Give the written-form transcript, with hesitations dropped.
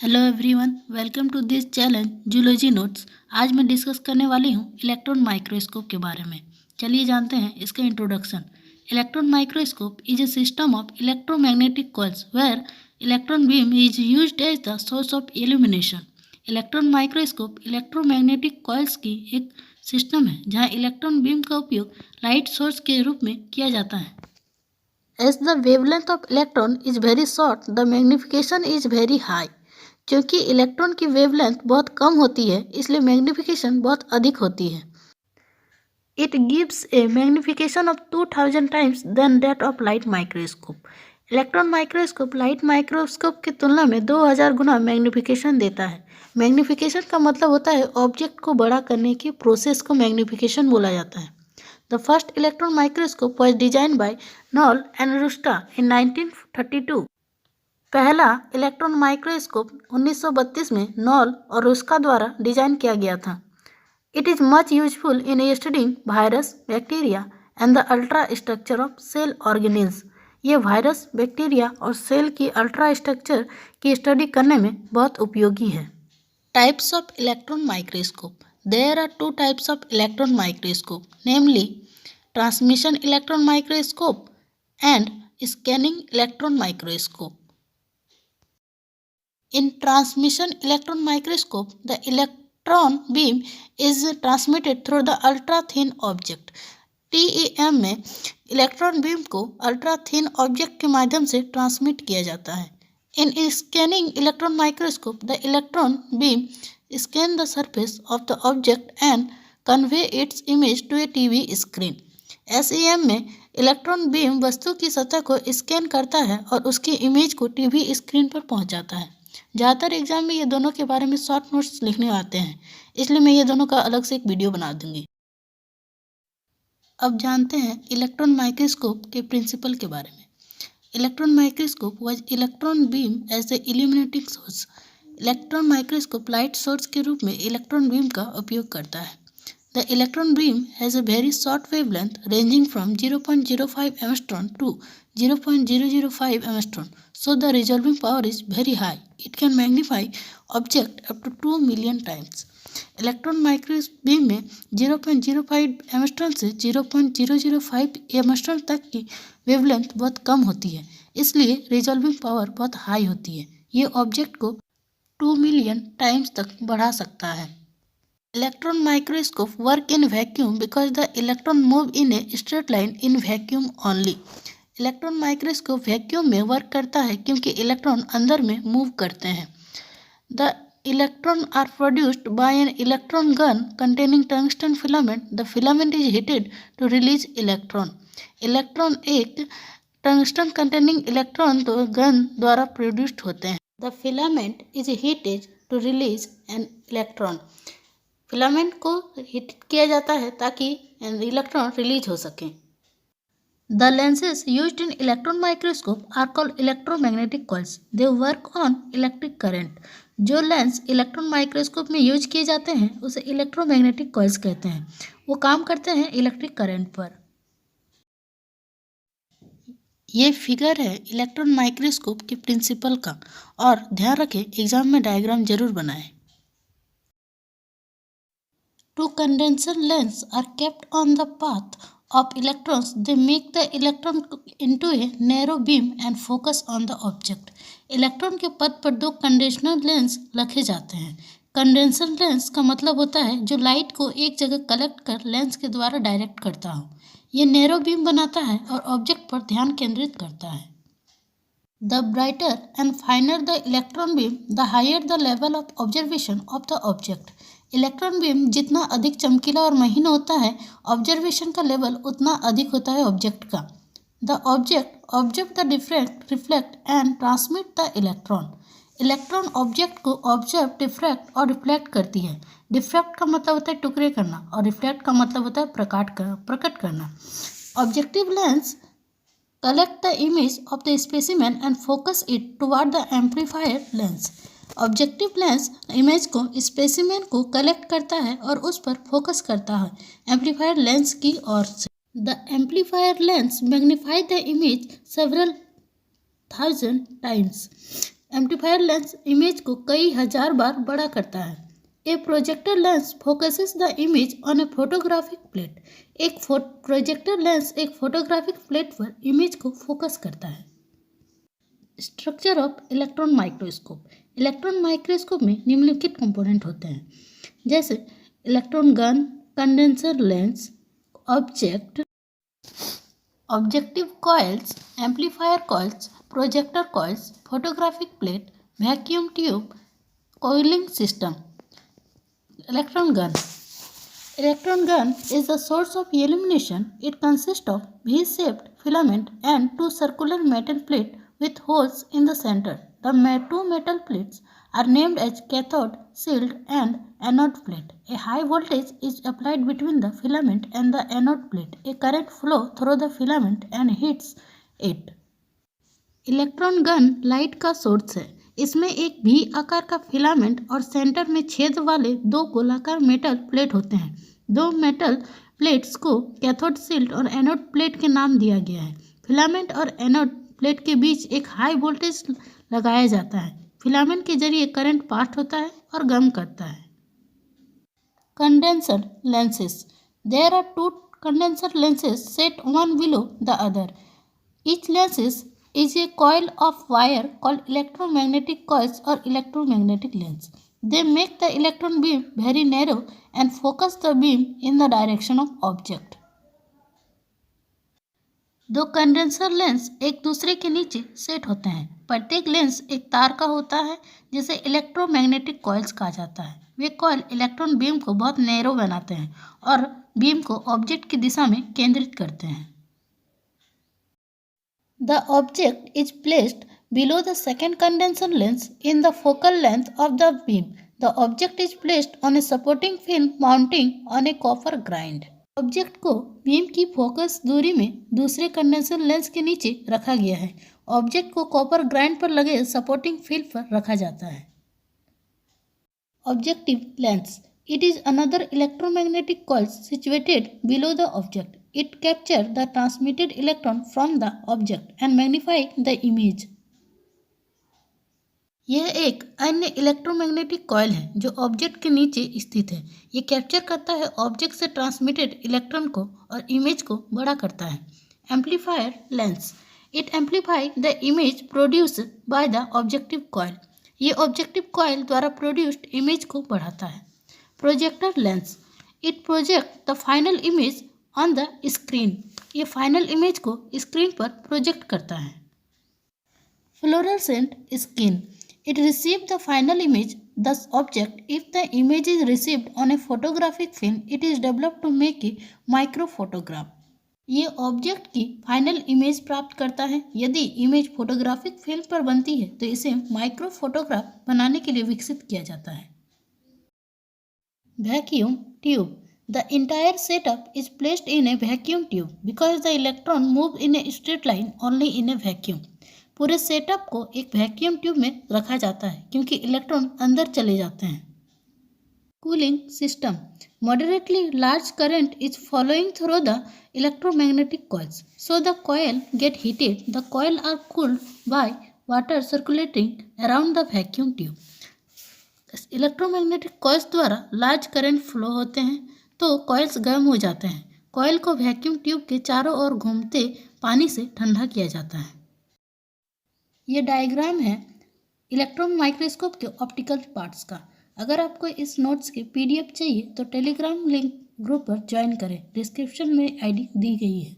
Hello everyone, welcome to this challenge zoology notes. आज मैं discuss करने वाली हूँ इलेक्ट्रॉन माइक्रोस्कोप के बारे में। चलिए जानते हैं इसका introduction. Electron microscope is a system of electromagnetic coils where electron beam is used as the source of illumination. Electron microscope electromagnetic coils की एक सिस्टम है जहाँ इलेक्ट्रॉन बीम का उपयोग लाइट सोर्स के रूप में किया जाता है। As the wavelength of electron is very short, the magnification is very high. क्योंकि इलेक्ट्रॉन की वेवलेंथ बहुत कम होती है इसलिए मैग्नीफिकेशन बहुत अधिक होती है। It gives a magnification of 2000 times than that of light microscope. Electron microscope light microscope की तुलना में 2000 गुना मैग्नीफिकेशन देता है। मैग्नीफिकेशन का मतलब होता है ऑब्जेक्ट को बड़ा करने की प्रोसेस को मैग्नीफिकेशन बोला जाता है। The first electron microscope was design by Knoll and Ruska in 1932। पहला इलेक्ट्रॉन माइक्रोस्कोप 1932 में नॉल और रुस्का द्वारा डिजाइन किया गया था। It is much useful in studying virus, bacteria and the ultra structure of cell organelles. ये वायरस, बैक्टीरिया और cell की अल्ट्रा स्ट्रक्चर की स्टडी करने में बहुत उपयोगी है। Types of electron microscope. There are two types of electron microscope, namely transmission electron microscope and scanning electron microscope. In transmission electron microscope, the electron beam is transmitted through the ultra thin object. TEM में electron beam को ultra thin object के माध्यम से transmit किया जाता है। In scanning electron microscope the electron beam scan the surface of the object and convey its image to a TV screen. SEM में electron beam वस्तु की सतह को स्कैन करता है और उसकी इमेज को टीवी स्क्रीन पर पहुंचाता है। ज़्यादातर एग्जाम में ये दोनों के बारे में शॉर्ट नोट्स लिखने आते हैं, इसलिए मैं ये दोनों का अलग से एक वीडियो बना दूंगी। अब जानते हैं इलेक्ट्रॉन माइक्रोस्कोप के प्रिंसिपल के बारे में। Electron microscope was electron beam as the illuminating source. Electron microscope light source के रूप में इलेक्ट्रॉन बीम का उपयोग करता है। The electron beam has a very short wavelength ranging from 0.05 angstrom to 0.005 angstrom, so the resolving power is very high. It can magnify object up to 2 million times. Electron माइक्रोबीम में 0.05 angstrom से 0.005 angstrom तक की wavelength बहुत कम होती है, इसलिए resolving power बहुत high होती है। ये ऑब्जेक्ट को 2 मिलियन टाइम्स तक बढ़ा सकता है। Electron microscope work in vacuum because the electron move in a straight line in vacuum only. Electron microscope vacuum में वर्क करता है क्योंकि इलेक्ट्रॉन अंदर में मूव करते हैं। The electron are produced by an electron gun containing tungsten filament. The filament is heated to release electron. Electron एक tungsten containing electron gun द्वारा प्रोड्यूस्ड होते हैं। The filament is heated to release an electron. Filament को heat किया जाता है ताकि electron release हो सके। The lenses used in electron microscope are called electromagnetic coils. They work on electric current. जो लेंस इलेक्ट्रॉन माइक्रोस्कोप में यूज किए जाते हैं उसे इलेक्ट्रोमैग्नेटिक कॉइल्स कहते हैं। वो काम करते हैं इलेक्ट्रिक करंट पर। ये फिगर है इलेक्ट्रॉन माइक्रोस्कोप के प्रिंसिपल का, और ध्यान रखें एग्जाम में डायग्राम जरूर बनाएं। Two condenser lenses are kept on the path of electrons. They make the electron into a narrow beam and focus on the object. Electron के पथ पर दो कंडेंसर लेंस रखे जाते हैं। कंडेंसर लेंस का मतलब होता है जो लाइट को एक जगह कलेक्ट कर लेंस के द्वारा डायरेक्ट करता हो। ये नैरो बीम बनाता है और ऑब्जेक्ट पर ध्यान केंद्रित करता है। The brighter and finer the electron beam, the higher the level of observation of the object. Electron beam जितना अधिक चमकीला और महीन होता है, ऑब्जर्वेशन का लेवल उतना अधिक होता है ऑब्जेक्ट का। The object observe the reflect and transmit the electron. Electron object को ऑब्जर्व, डिफ्रैक्ट और रिफ्लेक्ट करती है। डिफ्रैक्ट का मतलब होता है टुकड़े करना और रिफ्लेक्ट का मतलब होता है प्रकट करना। Objective lens collect the image of the specimen and focus it toward the amplifier lens. Objective lens image को स्पेसिमेन को कलेक्ट करता है और उस पर फोकस करता है एम्पलीफायर लेंस की ओर से। The amplifier lens magnify the image several thousand times. Amplifier lens image को कई हजार बार बड़ा करता है। A projector lens focuses the image on a photographic plate. एक प्रोजेक्टर लेंस एक फोटोग्राफिक प्लेट पर इमेज को फोकस करता है। Structure of electron microscope. Electron microscope में निम्नलिखित कंपोनेंट होते हैं, जैसे electron gun, condenser lens, objective coils, amplifier coils, projector coils, photographic plate, vacuum tube, coiling system. Electron gun. Electron gun is the source of illumination. It consists of V-shaped filament and two circular metal plates with holes in the center. The two metal plates are named as cathode shield and anode plate. A high voltage is applied between the filament and the anode plate. A current flows through the filament and hits it. Electron gun light का source है। इसमें एक भी आकार का filament और centre में छेद वाले दो गोलाकार मेटल प्लेट होते हैं। दो मेटल प्लेट्स को कैथोड शील्ड और एनोड प्लेट के नाम दिया गया है। फिलामेंट और एनोड प्लेट के बीच एक हाई वोल्टेज लगाया जाता है। फिलामेंट के जरिए करंट पास होता है और गर्म करता है। Condenser lenses. There are two condenser lenses set one below the other. Each lenses is a coil of wire called electromagnetic coils or electromagnetic lens. They make the electron beam very narrow and focus the beam in the direction of object. दो condenser lens एक दूसरे के नीचे set होते हैं। प्रत्येक lens एक तार का होता है जिसे इलेक्ट्रोमैग्नेटिक कॉइल्स कहा जाता है। वे कॉइल इलेक्ट्रॉन बीम को बहुत नैरो बनाते हैं और बीम को ऑब्जेक्ट की दिशा में केंद्रित करते हैं। The object is placed below the second condenser lens in the focal length of the beam. The object is placed on a supporting film mounting on a copper grind. Object को beam की focus दूरी में दूसरे condenser lens के नीचे रखा गया है। ऑब्जेक्ट को कॉपर ग्राइंड पर लगे सपोर्टिंग फिल्म पर रखा जाता है। Objective lens. It is another electromagnetic coil situated below the object. It captures the transmitted electron from the object and magnifies the image. यह एक अन्य इलेक्ट्रोमैग्नेटिक कॉइल है जो ऑब्जेक्ट के नीचे स्थित है। ये कैप्चर करता है ऑब्जेक्ट से ट्रांसमिटेड इलेक्ट्रॉन को और इमेज को बड़ा करता है। Amplifier lens. It amplify the image produced by the objective coil. ये ऑब्जेक्टिव कॉइल द्वारा प्रोड्यूस्ड इमेज को बढ़ाता है। Projector lens. It project the final image on the screen. ये फाइनल इमेज को स्क्रीन पर प्रोजेक्ट करता है। Fluorescent screen. It receive the final image the object. If the image is received on a photographic film it is developed to make a micro photograph. ये object की final image प्राप्त करता है। यदि image photographic film पर बनती है तो इसे माइक्रो फोटोग्राफ बनाने के लिए विकसित किया जाता है। Vacuum tube. The entire setup is placed in a vacuum tube because the electron move in a straight line only in a vacuum. पूरे सेटअप को एक वैक्यूम ट्यूब में रखा जाता है क्योंकि इलेक्ट्रॉन अंदर चले जाते हैं। Cooling system. Moderately large current is flowing through the electromagnetic coils. So the coil get heated. The coil are cooled by water circulating around the vacuum tube. Electromagnetic coils द्वारा लार्ज करंट फ्लो होते हैं तो coils गर्म हो जाते हैं। Coil को vacuum tube के चारों ओर घूमते पानी से ठंडा किया जाता है। ये डायग्राम है इलेक्ट्रॉन माइक्रोस्कोप के ऑप्टिकल पार्ट्स का। अगर आपको इस नोट्स के PDF चाहिए तो टेलीग्राम लिंक ग्रुप पर ज्वाइन करें। डिस्क्रिप्शन में ID दी गई है।